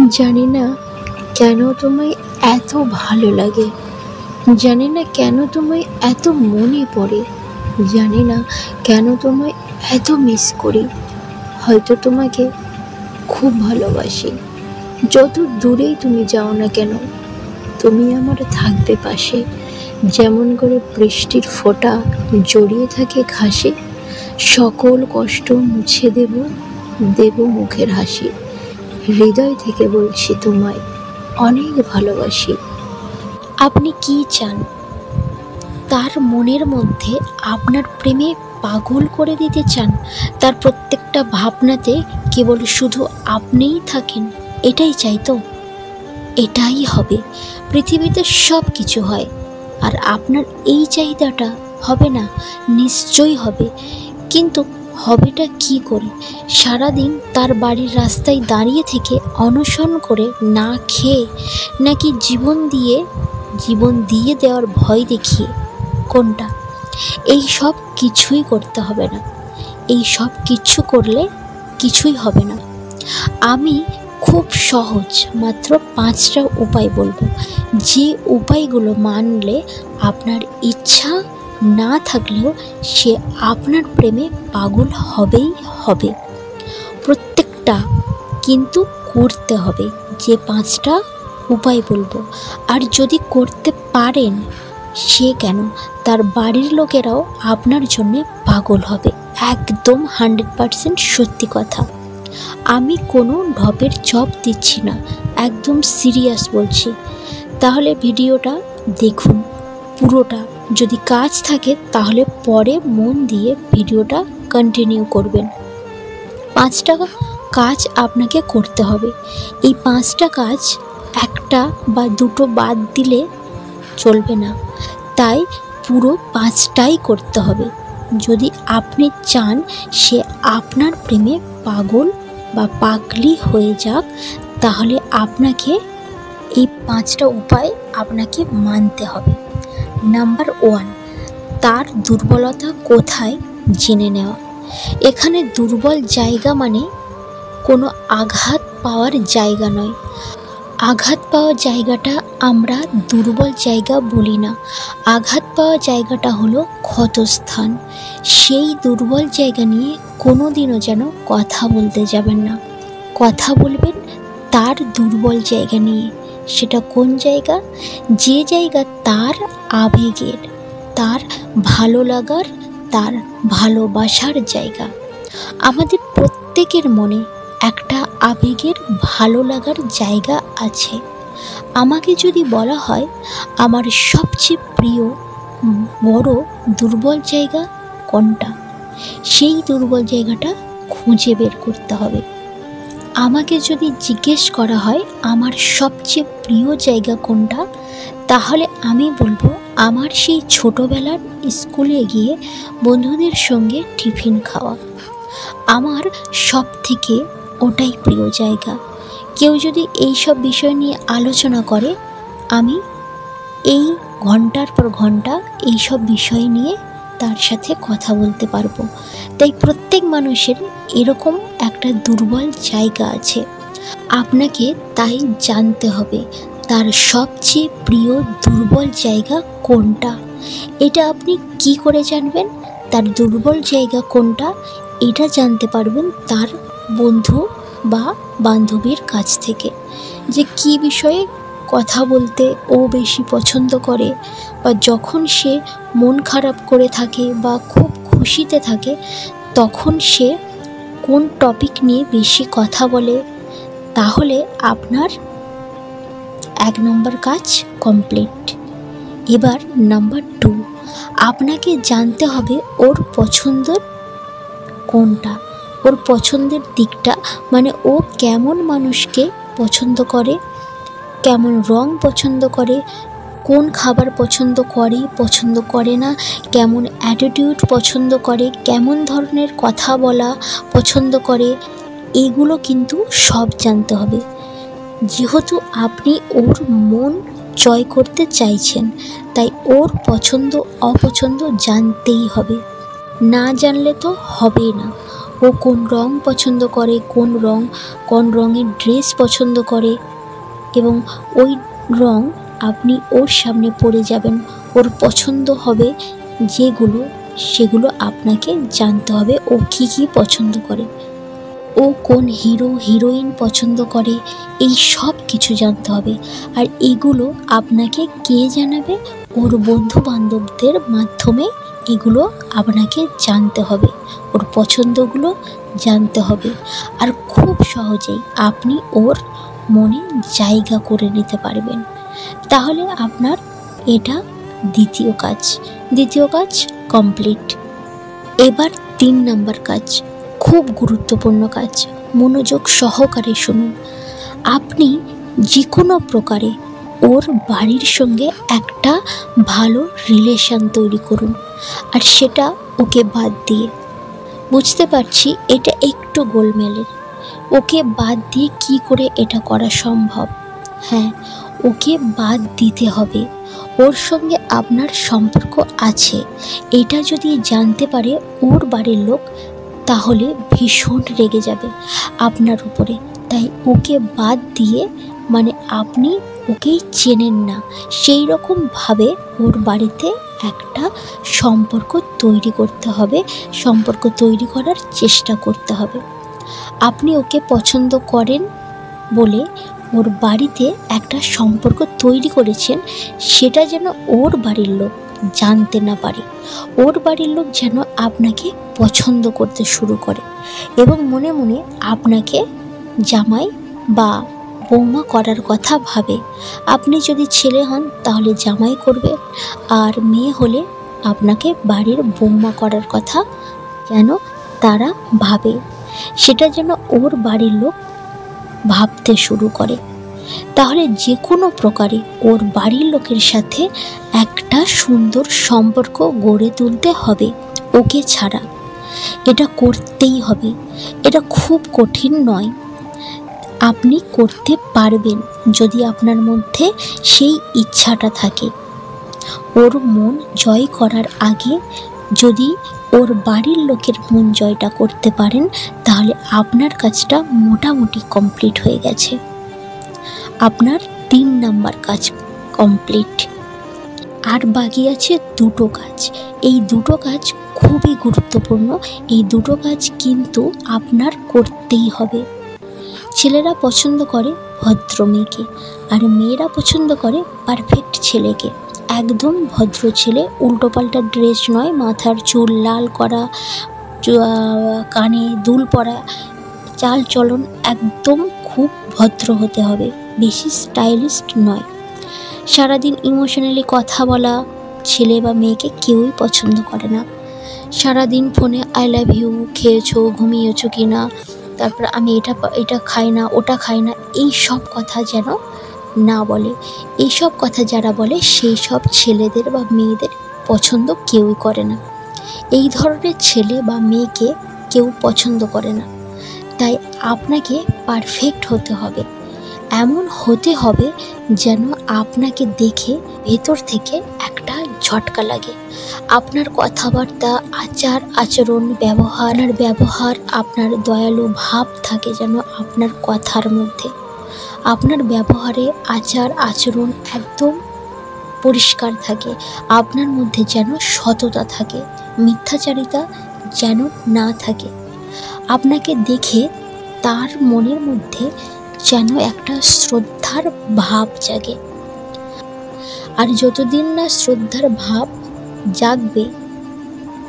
জানি না কেন তোমায় এত ভালো লাগে, জানি না কেন তোমায় এত মনে পড়ে, জানি না কেন তোমায় এত মিস করি। হয়তো তোমাকে খুব ভালোবাসি। যত দূরেই তুমি যাও না কেন, তুমি আমার থাকবে পাশে। যেমন করে বৃষ্টির ফোঁটা জড়িয়ে থাকে ঘাসে, সকল কষ্ট মুছে দেব, দেব মুখের হাসি। হৃদয় থেকে বলছি তোমায় অনেক ভালোবাসি। আপনি কি চান? তার মনের মধ্যে আপনার প্রেমে পাগল করে দিতে চান? তার প্রত্যেকটা ভাবনাতে কেবল শুধু আপনিই থাকেন, এটাই চাই তো? এটাই হবে। পৃথিবীতে সব কিছু হয়, আর আপনার এই চাহিদাটা হবে না? নিশ্চয়ই হবে, কিন্তু হবেটা কি করে? সারাদিন তার বাড়ির রাস্তায় দাঁড়িয়ে থেকে অনশন করে না খেয়ে, নাকি জীবন দিয়ে দেওয়ার ভয় দেখিয়ে? কোনটা? এই সব কিছুই করতে হবে না। এই সব কিছু করলে কিছুই হবে না। আমি খুব সহজ মাত্র 5টা উপায় বলবো, যে উপায়গুলো মানলে আপনার ইচ্ছা না থাকলেও সে আপনার প্রেমে পাগল হবেই হবে। প্রত্যেকটা কিন্তু করতে হবে, যে 5টা উপায় বলবো। আর যদি করতে পারেন, সে কেন, তার বাড়ির লোকেরাও আপনার জন্য পাগল হবে। একদম 100% সত্যি কথা। আমি কোনো ঢপের চপ দিচ্ছি না, একদম সিরিয়াস বলছি। তাহলে ভিডিওটা দেখুন পুরোটা। যদি কাজ থাকে তাহলে পরে মন দিয়ে ভিডিওটা কন্টিনিউ করবেন। 5টা কাজ আপনাকে করতে হবে। এই 5টা কাজ একটা বা দুটো বাদ দিলে চলবে না, তাই পুরো 5টাই করতে হবে। যদি আপনি চান সে আপনার প্রেমে পাগল বা পাগলি হয়ে যাক, তাহলে আপনাকে এই 5টা উপায় আপনাকে মানতে হবে। নাম্বার 1, তার দুর্বলতা কোথায় জেনে নেওয়া। এখানে দুর্বল জায়গা মানে কোনো আঘাত পাওয়ার জায়গা নয়। আঘাত পাওয়া জায়গাটা আমরা দুর্বল জায়গা বলি না। আঘাত পাওয়া জায়গাটা হলো ক্ষতস্থান। সেই দুর্বল জায়গা নিয়ে কোনো দিনও যেন কথা বলতে যাবেন না। কথা বলবেন তার দুর্বল জায়গা নিয়ে। সেটা কোন জায়গা? যে জায়গা তার আবেগের, তার ভালো লাগার, তার ভালোবাসার জায়গা। আমাদের প্রত্যেকের মনে একটা আবেগের ভালো লাগার জায়গা আছে। আমাকে যদি বলা হয় আমার সবচেয়ে প্রিয় বড় দুর্বল জায়গা কোনটা, সেই দুর্বল জায়গাটা খুঁজে বের করতে হবে। আমাকে যদি জিজ্ঞেস করা হয় আমার সবচেয়ে প্রিয় জায়গা কোনটা, তাহলে আমি বলবো আমার সেই ছোটোবেলার স্কুলে গিয়ে বন্ধুদের সঙ্গে টিফিন খাওয়া। আমার সব থেকে ওটাই প্রিয় জায়গা। কেউ যদি এই সব বিষয় নিয়ে আলোচনা করে, আমি এই ঘন্টার পর ঘন্টা এই সব বিষয় নিয়ে তার সাথে কথা বলতে পারবো। তাই প্রত্যেক মানুষের এরকম একটা দুর্বল জায়গা আছে। আপনাকে তাই জানতে হবে তার সবচেয়ে প্রিয় দুর্বল জায়গা কোনটা। এটা আপনি কি করে জানবেন? তার দুর্বল জায়গা কোনটা এটা জানতে পারবেন তার বন্ধু বা বান্ধবীর কাছ থেকে। যে কী বিষয়ে কথা বলতে ও বেশি পছন্দ করে, বা যখন সে মন খারাপ করে থাকে বা খুব খুশিতে থাকে, তখন সে কোন টপিক নিয়ে বেশি কথা বলে। তাহলে আপনার 1 নম্বর কাজ কমপ্লিট। এবার নাম্বার 2, আপনাকে জানতে হবে ওর পছন্দের কোনটা, ওর পছন্দের দিকটা। মানে ও কেমন মানুষকে পছন্দ করে, কেমন রং পছন্দ করে, কোন খাবার পছন্দ করে না, কেমন অ্যাটিটিউড পছন্দ করে, কেমন ধরনের কথা বলা পছন্দ করে, এগুলো কিন্তু সব জানতে হবে। যেহেতু আপনি ওর মন জয় করতে চাইছেন, তাই ওর পছন্দ অপছন্দ জানতেই হবে। না জানলে তো হবে না। ও কোন রং পছন্দ করে, কোন রঙের ড্রেস পছন্দ করে, এবং ওই রং আপনি ওর সামনে পরে যাবেন। ওর পছন্দ হবে যেগুলো, সেগুলো আপনাকে জানতে হবে ও কী কী পছন্দ করে, ও কোন হিরো হিরোইন পছন্দ করে, এই সব কিছু জানতে হবে। আর এগুলো আপনাকে কে জানাবে? ওর বন্ধু বান্ধবদের মাধ্যমে এগুলো আপনাকে জানতে হবে, ওর পছন্দগুলো জানতে হবে। আর খুব সহজেই আপনি ওর মনে জায়গা করে নিতে পারবেন। তাহলে আপনার এটা দ্বিতীয় কাজ কমপ্লিট। এবার 3 নাম্বার কাজ, খুব গুরুত্বপূর্ণ কাজ, মনোযোগ সহকারে শুনুন। আপনি যে কোনো প্রকারে ওর বাড়ির সঙ্গে একটা ভালো রিলেশন তৈরি করুন, আর সেটা ওকে বাদ দিয়ে। বুঝতে পারছি এটা একটু গোলমেলের, ওকে বাদ দিয়ে কি করে এটা করা সম্ভব? হ্যাঁ, ওকে বাদ দিতে হবে। ওর সঙ্গে আপনার সম্পর্ক আছে এটা যদি জানতে পারে ওর বাড়ির লোক, তাহলে ভীষণ রেগে যাবে আপনার উপরে। তাই ওকে বাদ দিয়ে, মানে আপনি ওকেই চেনেন না সেই রকমভাবে ওর বাড়িতে একটা সম্পর্ক তৈরি করতে হবে, সম্পর্ক তৈরি করার চেষ্টা করতে হবে। আপনি ওকে পছন্দ করেন বলে ওর বাড়িতে একটা সম্পর্ক তৈরি করেছেন, সেটা যেন ওর বাড়ির লোক জানতে না পারে। ওর বাড়ির লোক যেন আপনাকে পছন্দ করতে শুরু করে এবং মনে মনে আপনাকে জামাই বা বৌমা করার কথা ভাবে। আপনি যদি ছেলে হন তাহলে জামাই করবে, আর মেয়ে হলে আপনাকে বাড়ির বৌমা করার কথা যেন তারা ভাবে, সেটা যেন ওর বাড়ির লোক ভাবতে শুরু করে। তাহলে যে কোনো প্রকারে ওর বাড়ির লোকের সাথে একটা সুন্দর সম্পর্ক গড়ে তুলতে হবে ওকে ছাড়া। এটা করতেই হবে, এটা খুব কঠিন নয়, আপনি করতে পারবেন যদি আপনার মধ্যে সেই ইচ্ছাটা থাকে। ওর মন জয় করার আগে যদি ওর বাড়ির লোকের মন জয়টা করতে পারেন, তাহলে আপনার কাজটা মোটামুটি কমপ্লিট হয়ে গেছে। আপনার 3 নাম্বার কাজ কমপ্লিট। আর বাকি আছে 2টো কাজ। এই 2টো কাজ খুবই গুরুত্বপূর্ণ, এই 2টো কাজ কিন্তু আপনার করতেই হবে। ছেলেরা পছন্দ করে ভদ্র মেয়েকে, আর মেয়েরা পছন্দ করে পারফেক্ট ছেলেকে। একদম ভদ্র ছেলে, উল্টোপাল্টা ড্রেস নয়, মাথার চুল লাল করা, কানে দুল পরা, চাল চলন একদম খুব ভদ্র হতে হবে, বেশি স্টাইলিস্ট নয়। সারাদিন ইমোশনালি কথা বলা ছেলে বা মেয়েকে কেউই পছন্দ করে না। সারাদিন ফোনে আই লাভ ইউ, খেয়েছো, ঘুমিয়েছো কি না, তারপর আমি এটা খাই না, ওটা খাই না, এই সব কথা যেন না বলে। এই সব কথা যারা বলে সেই সব ছেলেদের বা মেয়েদের পছন্দ কেউই করে না। এই ধরনের ছেলে বা মেয়েকে কেউ পছন্দ করে না। তাই আপনাকে পারফেক্ট হতে হবে, এমন হতে হবে যেন আপনাকে দেখে ভেতর থেকে একটা ঝটকা লাগে। আপনার কথাবার্তা, আচার আচরণ, ব্যবহার, আপনার দয়ালু ভাব থাকে যেন আপনার কথার মধ্যে। আপনার ব্যবহারে আচার আচরণ একদম পরিষ্কার থাকে, আপনার মধ্যে যেন সততা থাকে, মিথ্যাচারিতা যেন না থাকে। আপনাকে দেখে তার মনের মধ্যে যেন একটা শ্রদ্ধার ভাব জাগে। আর যতদিন না শ্রদ্ধার ভাব জাগবে,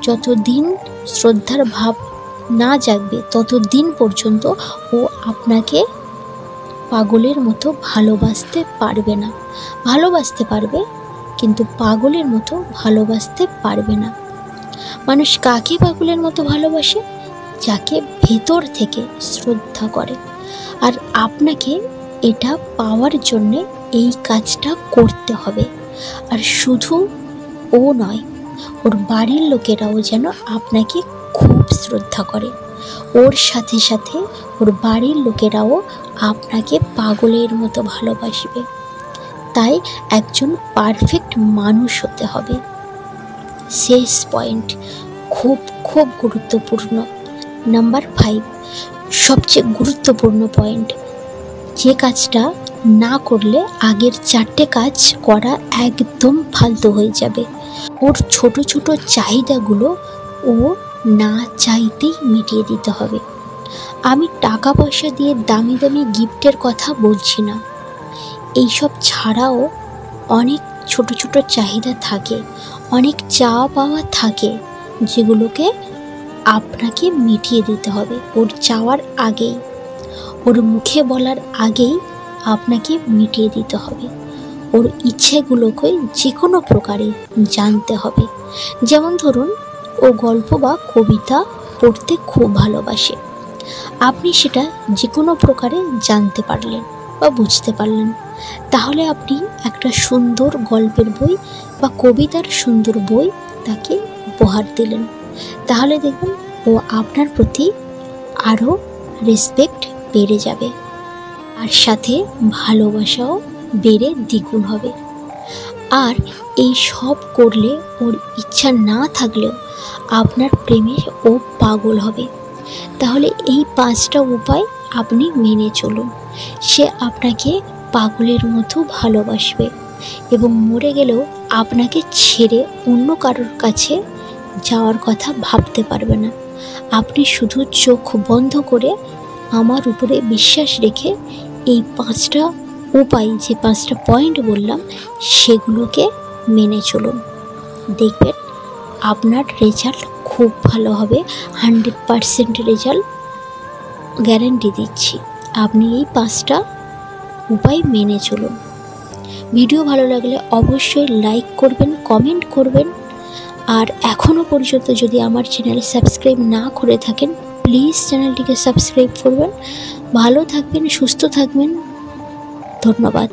যতদিন শ্রদ্ধার ভাব না জাগবে, ততদিন পর্যন্ত ও আপনাকে পাগলের মতো ভালোবাসতে পারবে না। ভালোবাসতে পারবে, কিন্তু পাগলের মতো ভালোবাসতে পারবে না। মানুষ কাকে পাগলের মতো ভালোবাসে? যাকে ভেতর থেকে শ্রদ্ধা করে। আর আপনাকে এটা পাওয়ার জন্যে এই কাজটা করতে হবে। আর শুধু ও নয়, ওর বাড়ির লোকেরাও যেন আপনাকে খুব শ্রদ্ধা করে। ওর সাথে সাথে ওর বাড়ির লোকেরাও আপনাকে পাগলের মতো ভালোবাসবে। তাই একজন পারফেক্ট মানুষ হতে হবে। শেষ পয়েন্ট খুব খুব গুরুত্বপূর্ণ, নাম্বার 5, সবচেয়ে গুরুত্বপূর্ণ পয়েন্ট, যে কাজটা না করলে আগের 4টে কাজ করা একদম ফালতু হয়ে যাবে। ওর ছোট ছোট চাহিদাগুলো ও না চাইতেই মিটিয়ে দিতে হবে। আমি টাকা পয়সা দিয়ে দামি দামি গিফটের কথা বলছি না, এইসব ছাড়াও অনেক ছোট ছোট চাহিদা থাকে, অনেক চাওয়া পাওয়া থাকে, যেগুলোকে আপনাকে মিটিয়ে দিতে হবে। ওর চাওয়ার আগেই, ওর মুখে বলার আগেই আপনাকে মিটিয়ে দিতে হবে। ওর ইচ্ছেগুলোকে যে কোনো প্রকারে জানতে হবে। যেমন ধরুন, ও গল্প বা কবিতা পড়তে খুব ভালোবাসে, আপনি সেটা যে কোনো প্রকারে জানতে পারলেন বা বুঝতে পারলেন, তাহলে আপনি একটা সুন্দর গল্পের বই বা কবিতার সুন্দর বই তাকে উপহার দিলেন। তাহলে দেখুন ও আপনার প্রতি আরও রেসপেক্ট বেড়ে যাবে, আর সাথে ভালোবাসাও বেড়ে দ্বিগুণ হবে। আর এই সব করলে ওর ইচ্ছা না থাকলেও আপনার প্রেমে ও পাগল হবে। তাহলে এই 5টা উপায় আপনি মেনে চলুন, সে আপনাকে পাগলের মতো ভালোবাসবে এবং মরে গেলেও আপনাকে ছেড়ে অন্য কারোর কাছে যাওয়ার কথা ভাবতে পারবে না। আপনি শুধু চোখ বন্ধ করে আমার উপরে বিশ্বাস রেখে এই 5টা উপায়, যে 5টা পয়েন্ট বললাম, সেগুলোকে মেনে চলুন। দেখবেন আপনার রেজাল্ট খুব ভালো হবে, 100% রেজাল্ট গ্যারান্টি দিচ্ছি। আপনি এই 5টা উপায় মেনে চলুন। ভিডিও ভালো লাগলে অবশ্যই লাইক করবেন, কমেন্ট করবেন, আর এখনও পর্যন্ত যদি আমার চ্যানেল সাবস্ক্রাইব না করে থাকেন, প্লিজ চ্যানেলটিকে সাবস্ক্রাইব করবেন। ভালো থাকবেন, সুস্থ থাকবেন, ধন্যবাদ।